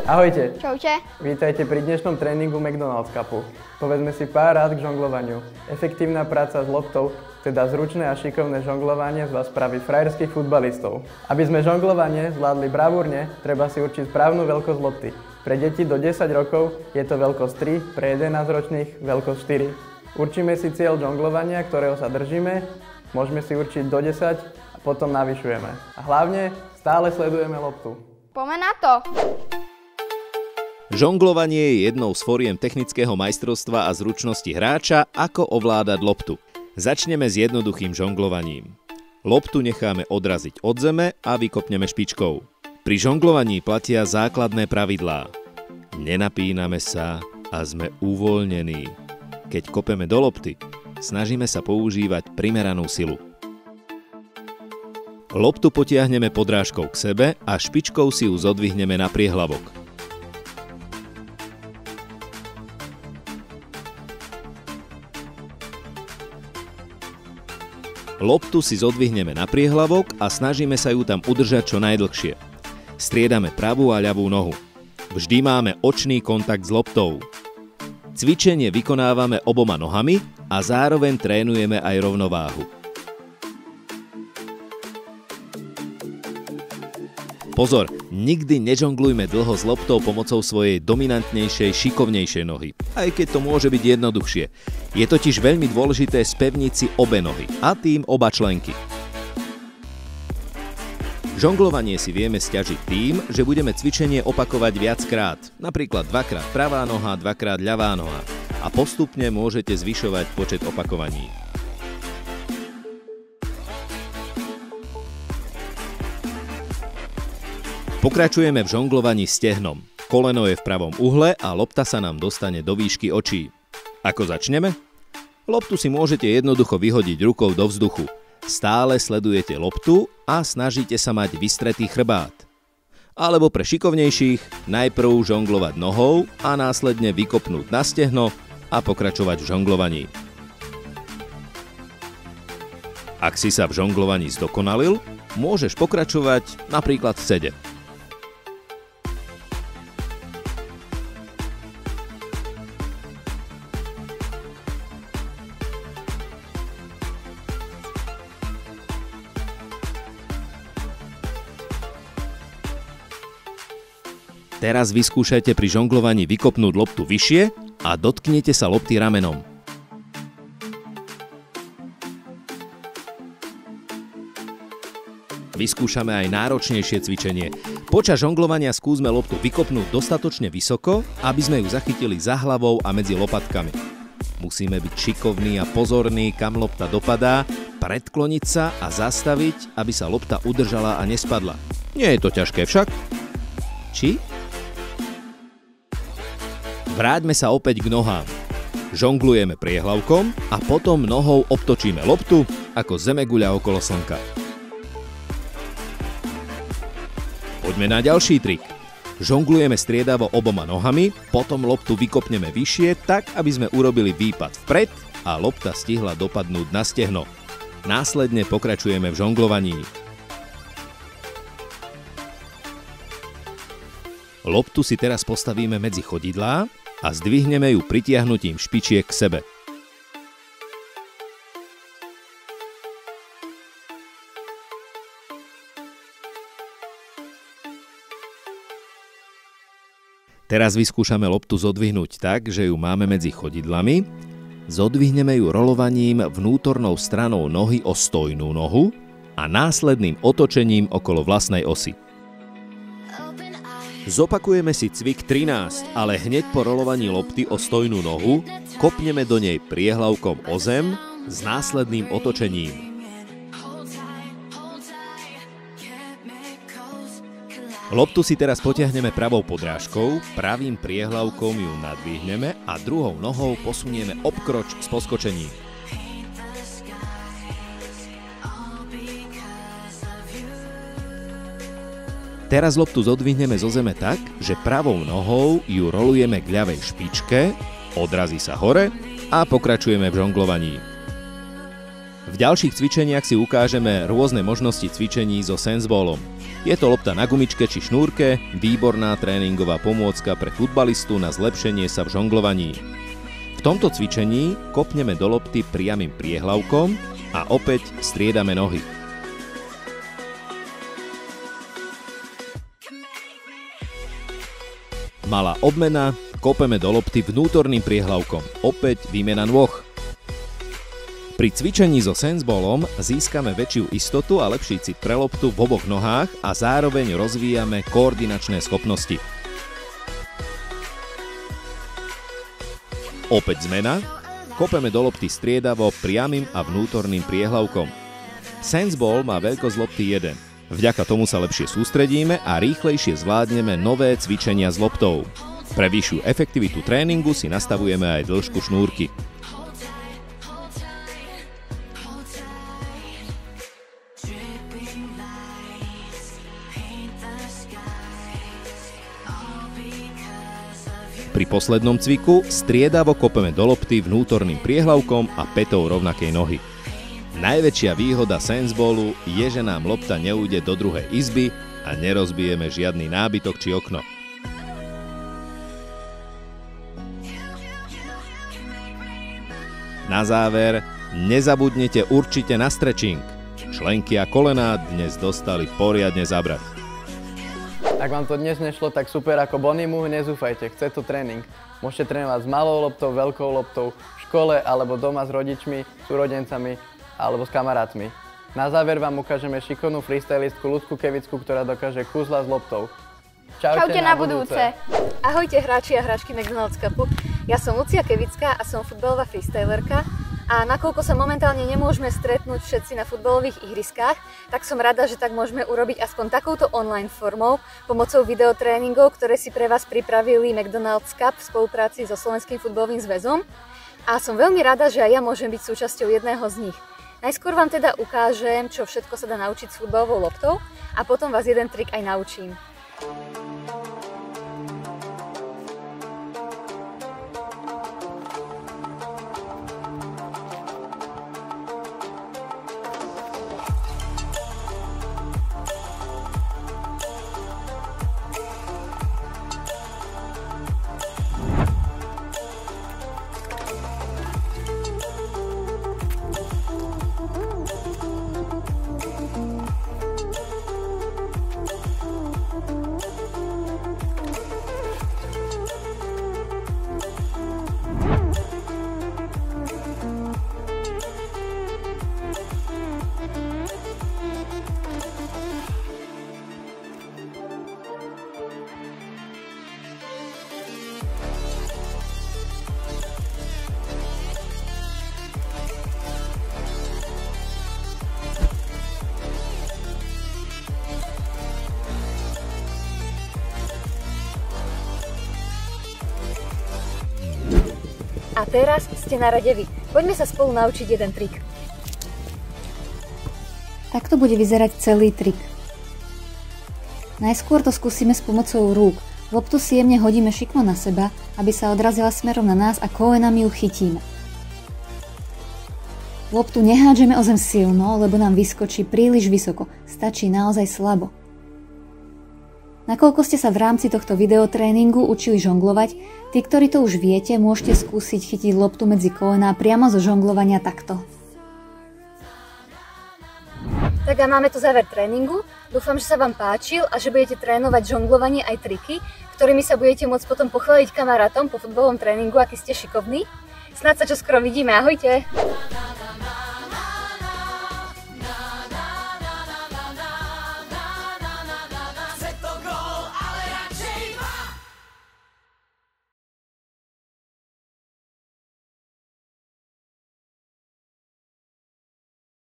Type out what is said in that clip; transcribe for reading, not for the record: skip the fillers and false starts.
Ahojte. Čaute. Vítajte pri dnešnom tréningu McDonald's Cupu. Povedzme si pár rád k žonglovaniu. Efektívna práca s loptou, teda zručné a šikovné žonglovanie z vás spraví frajerských futbalistov. Aby sme žonglovanie zvládli bravúrne, treba si určiť správnu veľkosť lopty. Pre deti do 10 rokov je to veľkosť 3, pre 11-ročných veľkosť 4. Určíme si cieľ žonglovania, ktorého sa držíme, môžeme si určiť do 10 a potom navyšujeme. A hlavne stále sledujeme loptu. Poďme na to! Žonglovanie je jednou z foriem technického majstrovstva a zručnosti hráča, ako ovládať loptu. Začneme s jednoduchým žonglovaním. Loptu necháme odraziť od zeme a vykopneme špičkou. Pri žonglovaní platia základné pravidlá. Nenapíname sa a sme uvoľnení. Keď kopeme do lopty, snažíme sa používať primeranú silu. Loptu potiahneme podrážkou k sebe a špičkou si ju zodvihneme na priehlavok. Loptu si zodvihneme na priehlavok a snažíme sa ju tam udržať čo najdlhšie. Striedame pravú a ľavú nohu. Vždy máme očný kontakt s loptou. Cvičenie vykonávame oboma nohami a zároveň trénujeme aj rovnováhu. Pozor, nikdy nežonglujme dlho s loptou pomocou svojej dominantnejšej, šikovnejšej nohy, aj keď to môže byť jednoduchšie. Je totiž veľmi dôležité spevniť si obe nohy a tým oba členky. Žonglovanie si vieme sťažiť tým, že budeme cvičenie opakovať viackrát, napríklad dvakrát pravá noha, dvakrát ľavá noha a postupne môžete zvyšovať počet opakovaní. Pokračujeme v žonglovaní stehnom. Koleno je v pravom uhle a lopta sa nám dostane do výšky očí. Ako začneme? Loptu si môžete jednoducho vyhodiť rukou do vzduchu. Stále sledujete loptu a snažíte sa mať vystretý chrbát. Alebo pre šikovnejších, najprv žonglovať nohou a následne vykopnúť na stehno a pokračovať v žonglovaní. Ak si sa v žonglovaní zdokonalil, môžeš pokračovať napríklad v sede. Teraz vyskúšajte pri žonglovaní vykopnúť loptu vyššie a dotknite sa lopty ramenom. Vyskúšame aj náročnejšie cvičenie. Počas žonglovania skúsme loptu vykopnúť dostatočne vysoko, aby sme ju zachytili za hlavou a medzi lopatkami. Musíme byť šikovní a pozorní, kam lopta dopadá, predkloniť sa a zastaviť, aby sa lopta udržala a nespadla. Nie je to ťažké však? Či? Vráťme sa opäť k nohám. Žonglujeme priehlavkom a potom nohou obtočíme loptu ako zemeguľa okolo slnka. Poďme na ďalší trik. Žonglujeme striedavo oboma nohami, potom loptu vykopneme vyššie tak, aby sme urobili výpad vpred a lopta stihla dopadnúť na stehno. Následne pokračujeme v žonglovaní. Loptu si teraz postavíme medzi chodidlá a zdvihneme ju pritiahnutím špičiek k sebe. Teraz vyskúšame loptu zodvihnúť tak, že ju máme medzi chodidlami. Zodvihneme ju rolovaním vnútornou stranou nohy o stojnú nohu a následným otočením okolo vlastnej osy. Zopakujeme si cvik 13, ale hneď po rolovaní lopty o stojnú nohu kopneme do nej priehlavkom o zem s následným otočením. Loptu si teraz potiahneme pravou podrážkou, pravým priehlavkom ju nadvihneme a druhou nohou posunieme obkroč s poskočením. Teraz loptu zodvihneme zo zeme tak, že pravou nohou ju rolujeme k ľavej špičke, odrazí sa hore a pokračujeme v žonglovaní. V ďalších cvičeniach si ukážeme rôzne možnosti cvičení so sensballom. Je to lopta na gumičke či šnúrke, výborná tréningová pomôcka pre futbalistu na zlepšenie sa v žonglovaní. V tomto cvičení kopneme do lopty priamym priehlavkom a opäť striedame nohy. Malá obmena, kopeme do lopty vnútorným priehlavkom, opäť výmena nôh. Pri cvičení so sensballom získame väčšiu istotu a lepší cit pre loptu v oboch nohách a zároveň rozvíjame koordinačné schopnosti. Opäť zmena, kopeme do lopty striedavo priamym a vnútorným priehlavkom. Sensball má veľkosť lopty 1. Vďaka tomu sa lepšie sústredíme a rýchlejšie zvládneme nové cvičenia s loptou. Pre vyššiu efektivitu tréningu si nastavujeme aj dĺžku šnúrky. Pri poslednom cviku striedavo kopeme do lopty vnútorným priehlavkom a pätou rovnakej nohy. Najväčšia výhoda sensballu je, že nám lopta neújde do druhej izby a nerozbijeme žiadny nábytok či okno. Na záver, nezabudnite určite na stretching. Členky a kolená dnes dostali poriadne zabrať. Ak vám to dnes nešlo tak super ako Bonimu, nezúfajte, chce to tréning. Môžete trénovať s malou loptou, veľkou loptou, v škole alebo doma s rodičmi, súrodencami alebo s kamarátmi. Na záver vám ukážeme šikovnú freestylistku Ľudku Kevicku, ktorá dokáže kúzla s loptou. Čaute na budúce! Ahojte hráči a hráčky McDonald's Cupu. Ja som Lucia Kevická a som futbalová freestylerka. A nakoľko sa momentálne nemôžeme stretnúť všetci na futbalových ihriskách, tak som rada, že tak môžeme urobiť aspoň takouto online formou pomocou videotréningov, ktoré si pre vás pripravili McDonald's Cup v spolupráci so Slovenským futbalovým zväzom. A som veľmi rada, že aj ja môžem byť súčasťou jedného z nich. Najskôr vám teda ukážem, čo všetko sa dá naučiť s futbalovou loptou a potom vás jeden trik aj naučím. A teraz ste na rade vy. Poďme sa spolu naučiť jeden trik. Takto bude vyzerať celý trik. Najskôr to skúsime s pomocou rúk. Loptu si jemne hodíme šikmo na seba, aby sa odrazila smerom na nás a kolenami ju chytíme. Loptu nehádžeme o zem silno, lebo nám vyskočí príliš vysoko. Stačí naozaj slabo. Nakoľko ste sa v rámci tohto videotréningu učili žonglovať, tí, ktorí to už viete, môžete skúsiť chytiť loptu medzi kolená priamo zo žonglovania takto. Tak a máme tu záver tréningu. Dúfam, že sa vám páčil a že budete trénovať žonglovanie aj triky, ktorými sa budete môcť potom pochváliť kamarátom po futbalovom tréningu, aký ste šikovní. Snáď sa čoskoro vidíme, ahojte!